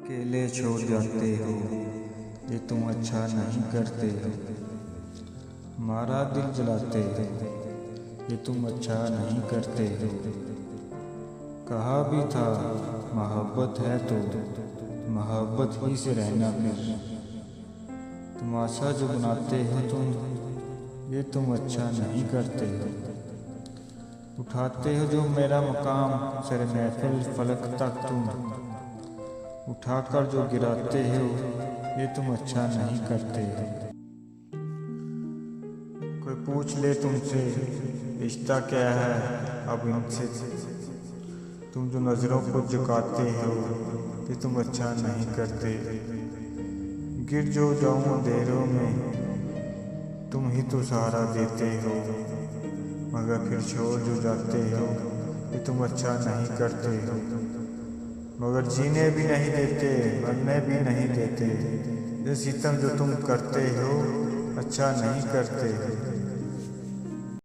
अकेले छोड़ जाते हो, ये तुम अच्छा नहीं करते हो। हमारा दिल जलाते हो, ये तुम अच्छा नहीं करते हो। कहा भी था मोहब्बत है तो मोहब्बत ही से रहना। फिर तमाशा जो बनाते हो तुम, ये तुम अच्छा नहीं करते हो। उठाते हो जो मेरा मकाम सर महफिल फलक तक तुम, उठाकर जो गिराते हो, ये तुम अच्छा नहीं करते हो। कोई पूछ ले तुमसे रिश्ता क्या है अब इनसे, तुम जो नज़रों को झुकाते हो, ये तुम अच्छा नहीं करते। गिर जो जाऊं अंधेरों में, तुम ही तो सहारा देते हो, मगर फिर छोड़ जो जाते हो, ये तुम अच्छा नहीं करते हो। मगर जीने भी नहीं देते, मरने भी नहीं देते। ये सितम जो तुम करते हो, अच्छा नहीं करते।